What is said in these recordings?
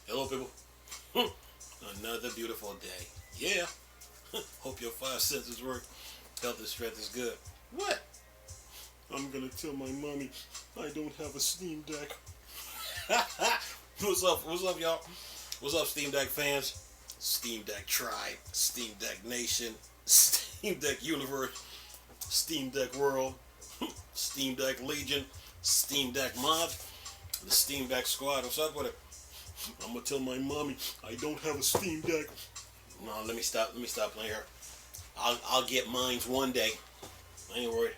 Hello, people. Another beautiful day. Yeah. Hope your five senses work. Health and strength is good. What? I'm gonna tell my mommy I don't have a Steam Deck. What's up? What's up, y'all? What's up, Steam Deck fans? Steam Deck Tribe, Steam Deck Nation, Steam Deck Universe, Steam Deck World, Steam Deck Legion, Steam Deck Mod, the Steam Deck Squad. What's up with it? I'm gonna tell my mommy I don't have a Steam Deck. No, let me stop. Let me stop playing here. I'll get mines one day. I ain't worried.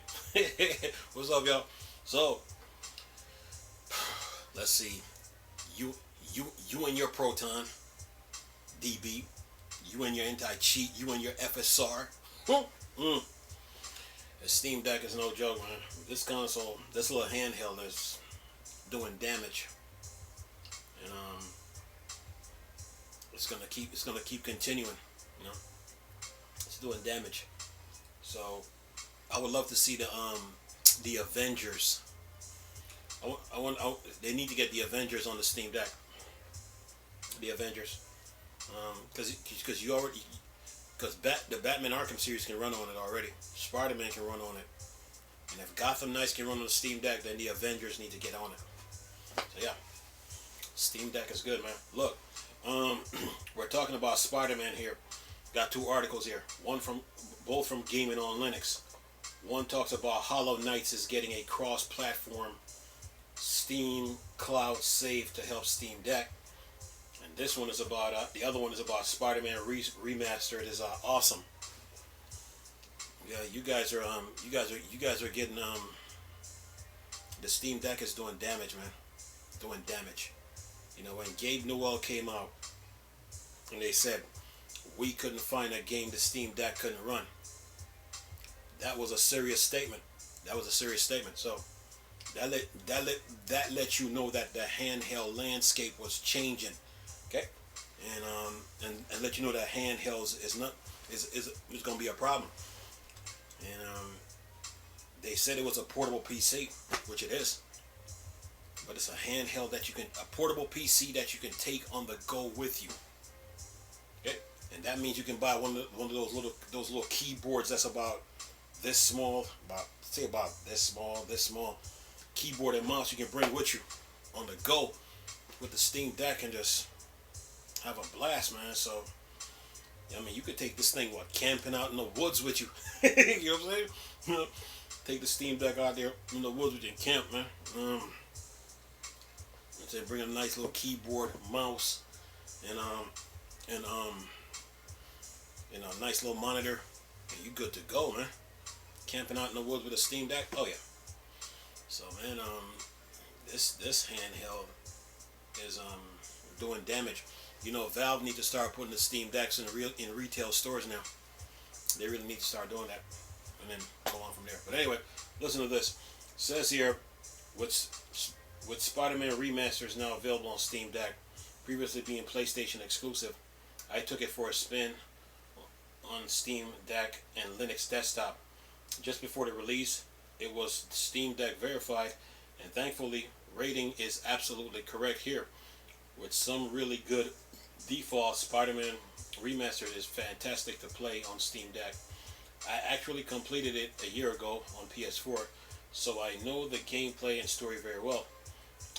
What's up, y'all? So let's see. You and your Proton DB. You and your anti-cheat. You and your FSR. Mm. The Steam Deck is no joke, man. This console, this little handheld is doing damage, and it's gonna keep continuing. You know, it's doing damage. So I would love to see the Avengers. They need to get the Avengers on the Steam Deck. The Avengers, because you already because the Batman Arkham series can run on it already. Spiderman can run on it, and if Gotham Knights can run on the Steam Deck, then the Avengers need to get on it. So yeah, Steam Deck is good, man. Look, we're talking about Spider-Man here. Got two articles here. Both from Gaming on Linux. One talks about Hollow Knights is getting a cross-platform Steam cloud save to help Steam Deck, and this one is about the other one is about Spider-Man Remastered is awesome. Yeah, you guys are getting the Steam Deck is doing damage, man. Doing damage. You know, when Gabe Newell came out and they said we couldn't find a game the Steam Deck couldn't run, that was a serious statement. That was a serious statement. So that let you know that the handheld landscape was changing. Okay, and let you know that handhelds is going to be a problem. And they said it was a portable PC, which it is. But it's a handheld a portable PC that you can take on the go with you. Okay, and that means you can buy one of those little keyboards that's about this small, about this small keyboard and mouse you can bring with you on the go with the Steam Deck and just have a blast, man. So I mean, you could take this thing camping out in the woods with you. You know what I'm saying? You know, take the Steam Deck out there in the woods with you and camp, man. Bring a nice little keyboard, mouse, and and a nice little monitor, and you good to go, man. Camping out in the woods with a Steam Deck, oh yeah. So man, this handheld is doing damage. You know, Valve need to start putting the Steam Decks in retail stores now. They really need to start doing that, and then go on from there. But anyway, listen to this. It says here, with Spider-Man Remasters now available on Steam Deck, previously being PlayStation exclusive, I took it for a spin on Steam Deck and Linux desktop. Just before the release, it was Steam Deck verified, and thankfully, rating is absolutely correct here. With some really good default, Spider-Man Remastered is fantastic to play on Steam Deck. I actually completed it a year ago on PS4, so I know the gameplay and story very well.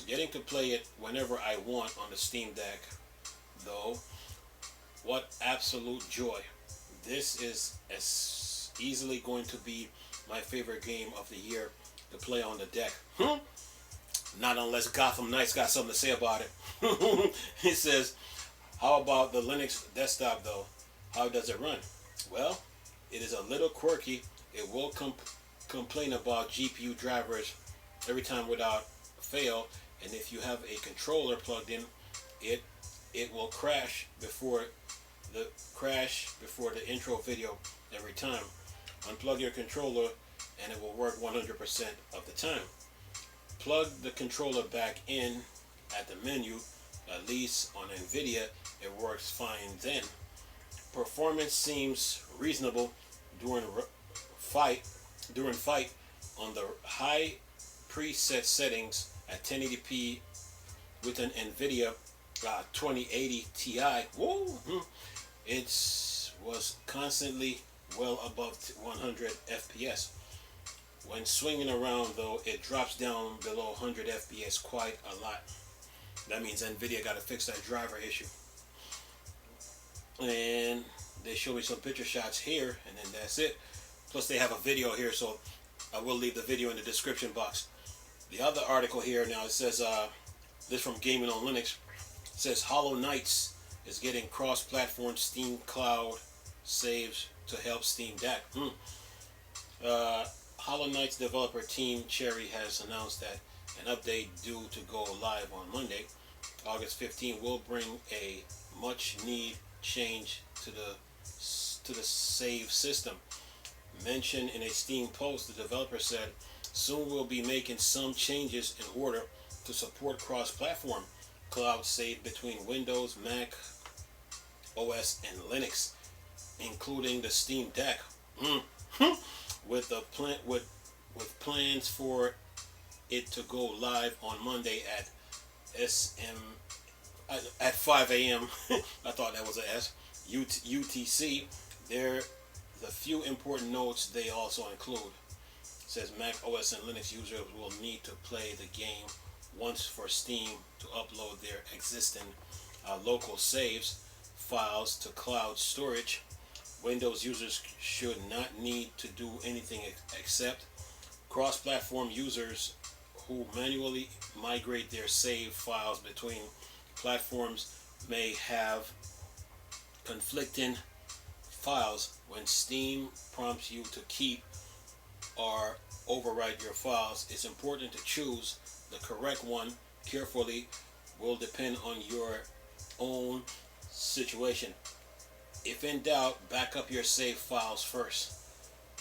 Getting to play it whenever I want on the Steam Deck, though, what absolute joy. This is as easily going to be my favorite game of the year to play on the deck. Not unless Gotham Knights got something to say about it. It says, how about the Linux desktop though? How does it run? Well, it is a little quirky. It will complain about GPU drivers every time without fail, and if you have a controller plugged in, it will crash before the intro video every time. Unplug your controller and it will work 100% of the time. Plug the controller back in at the menu. At least on Nvidia, it works fine then. Performance seems reasonable during fight on the high preset settings at 1080p with an Nvidia 2080 Ti. Whoa, it was constantly well above 100 FPS. When swinging around, though, it drops down below 100 FPS quite a lot. That means Nvidia got to fix that driver issue. And they show me some picture shots here, and then that's it. Plus, they have a video here, so I will leave the video in the description box. The other article here now, it says, this from Gaming on Linux, it says Hollow Knights is getting cross-platform Steam Cloud saves to help Steam Deck. Hollow Knight's developer team Cherry has announced that an update due to go live on Monday, August 15, will bring a much-needed change to the save system. Mentioned in a Steam post, the developer said, "Soon we'll be making some changes in order to support cross-platform cloud save between Windows, Mac OS, and Linux, including the Steam Deck." With plans for it to go live on Monday at 5 a.m. I thought that was a S. UTC. There, the few important notes they also include. It says Mac OS and Linux users will need to play the game once for Steam to upload their existing local saves files to cloud storage. Windows users should not need to do anything except cross-platform users who manually migrate their save files between platforms may have conflicting files when Steam prompts you to keep or overwrite your files. It's important to choose the correct one carefully. Will depend on your own situation. If in doubt, back up your save files first.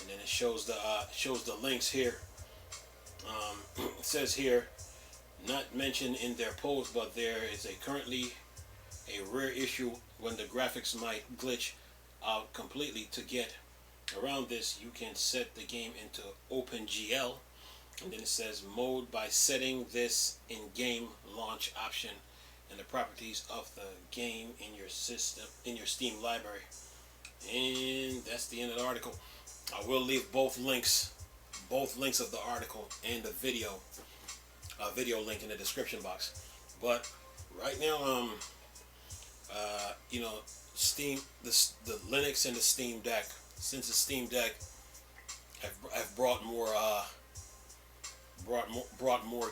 And then it shows the links here. It says here, not mentioned in their post, but there is currently a rare issue when the graphics might glitch out completely. To get around this, you can set the game into OpenGL, and then it says mode by setting this in-game launch option and the properties of the game in your system, in your Steam library. And that's the end of the article. I will leave both links of the article and the video link in the description box. But right now, Steam, the Linux and the Steam Deck. Since the Steam Deck, I've brought more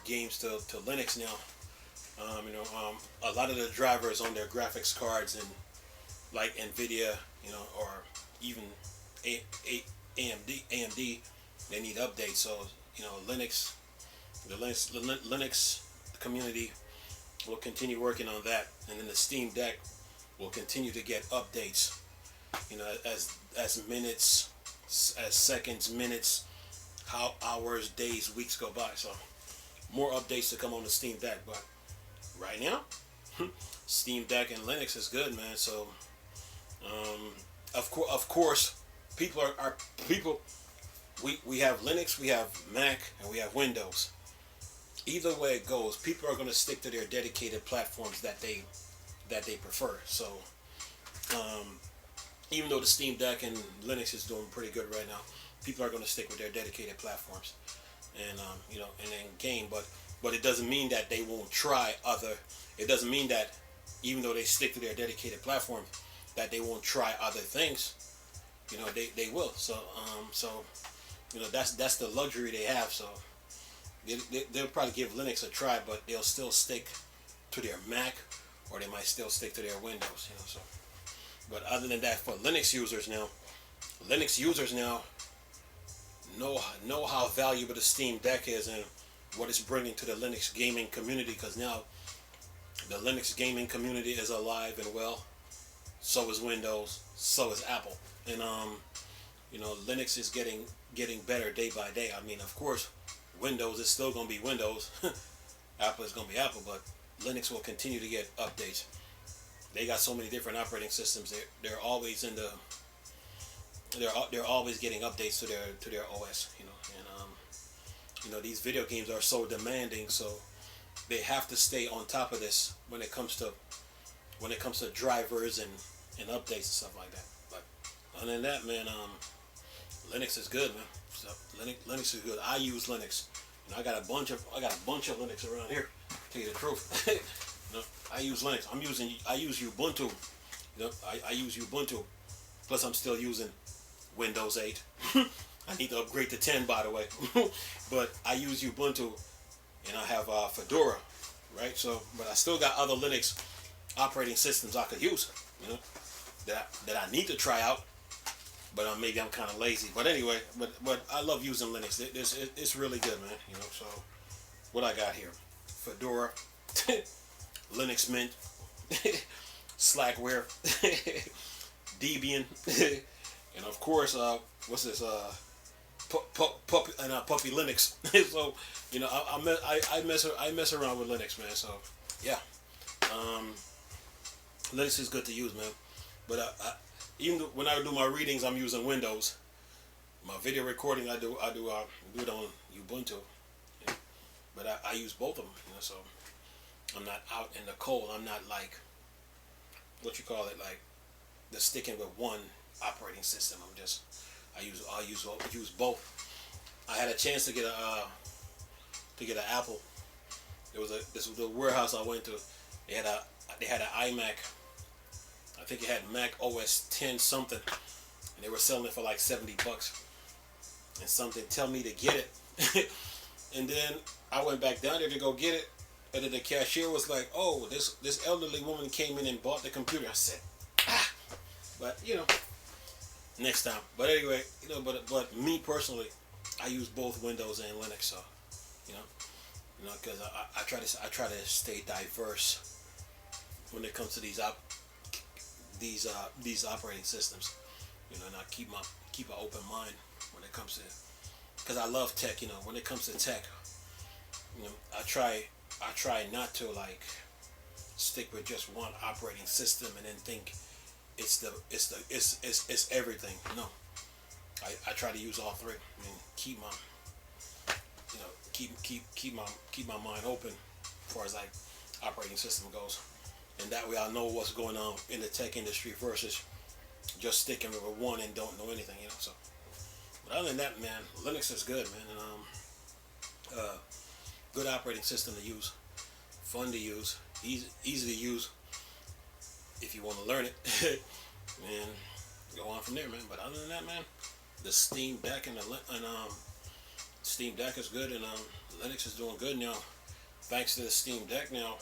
games to Linux now. A lot of the drivers on their graphics cards and like Nvidia, or even AMD, they need updates. So the Linux community will continue working on that, and then the Steam Deck will continue to get updates. As minutes, as seconds, minutes, hours, days, weeks go by. So more updates to come on the Steam Deck, but right now, Steam Deck and Linux is good, man. So, of course, people. We have Linux, we have Mac, and we have Windows. Either way it goes, people are going to stick to their dedicated platforms that they prefer. So, even though the Steam Deck and Linux is doing pretty good right now, people are going to stick with their dedicated platforms, and and then game. But it doesn't mean that they won't try other. It doesn't mean that even though they stick to their dedicated platform, that they won't try other things. They will. So that's the luxury they have. So they'll probably give Linux a try, but they'll still stick to their Mac, or they might still stick to their Windows. So. But other than that, for Linux users now know how valuable the Steam Deck is and what it's bringing to the Linux gaming community, because now the Linux gaming community is alive and well. So is Windows, so is Apple, and Linux is getting better day by day. I mean, of course, Windows is still going to be Windows, Apple is going to be Apple, but Linux will continue to get updates. They got so many different operating systems. They're always they're always getting updates to their OS. And these video games are so demanding. So they have to stay on top of this when it comes to drivers and updates and stuff like that. But other than that, man, Linux is good, man. So Linux is good. I use Linux. I got a bunch of Linux around here. To tell you the truth, I use Linux. I use Ubuntu. I use Ubuntu. Plus, I'm still using Windows 8. I need to upgrade to 10, by the way. But I use Ubuntu, and I have Fedora, right? So, but I still got other Linux operating systems I could use, that I need to try out. But maybe I'm kind of lazy. But anyway, but I love using Linux. It's really good, man. So what I got here: Fedora, Linux Mint, Slackware, Debian, and of course, what's this? Puppy Linux. So I mess around with Linux, man. So yeah, Linux is good to use, man. But even when I do my readings, I'm using Windows. My video recording, I do it on Ubuntu. But I use both of them, so I'm not out in the cold. I'm not like, what you call it, like just sticking with one operating system. I use both. I had a chance to get an Apple. This was the warehouse I went to. They had an iMac. I think it had Mac OS 10 something, and they were selling it for like $70. And something tell me to get it. And then I went back down there to go get it, and then the cashier was like, "Oh, this elderly woman came in and bought the computer." I said, "Ah," but next time. But anyway, but me personally, I use both Windows and Linux, so because I try to stay diverse when it comes to these operating systems, and I keep an open mind when it comes to, because I love tech. When it comes to tech, I try not to like stick with just one operating system and then think it's everything. No, I try to use all three. Keep my mind open as far as like operating system goes. And that way I know what's going on in the tech industry versus just sticking with one and don't know anything, So, but other than that, man, Linux is good, man, and good operating system to use, fun to use, easy to use if you want to learn it, and go on from there, man. But other than that, man, the Steam Deck and Steam Deck is good, and Linux is doing good now. Thanks to the Steam Deck now.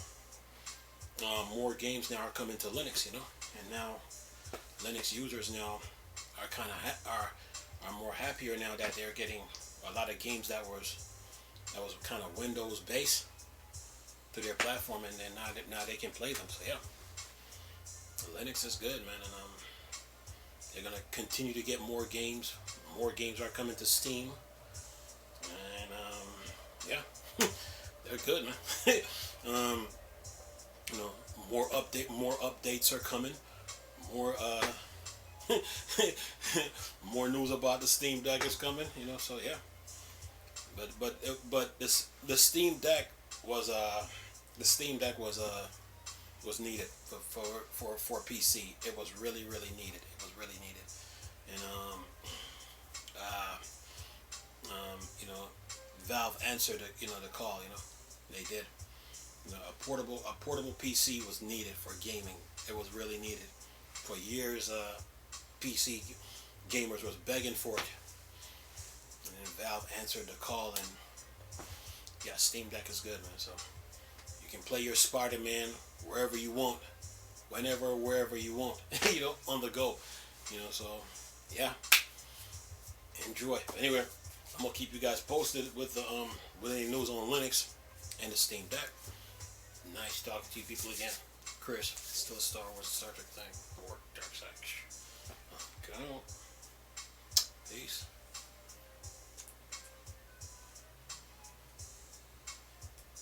More games now are coming to Linux, and now Linux users now are are more happier now that they're getting a lot of games that was kind of Windows based to their platform, and then now they can play them. So yeah, Linux is good, man, and they're gonna continue to get more games. More games are coming to Steam, and yeah, they're good, man. More updates are coming. More news about the Steam Deck is coming. So yeah. But the Steam Deck was needed for PC. It was really needed. It was really needed, and Valve answered the call. They did. A portable PC was needed for gaming. It was really needed. For years, PC gamers was begging for it, and then Valve answered the call, and yeah, Steam Deck is good, man. So you can play your Spiderman wherever you want, whenever, wherever you want, on the go, So yeah, enjoy. Anyway, I'm gonna keep you guys posted with any news on Linux and the Steam Deck. Nice talking to you people again. Chris, still a Star Wars Star Trek thing. Or Dark Side. Okay. Peace.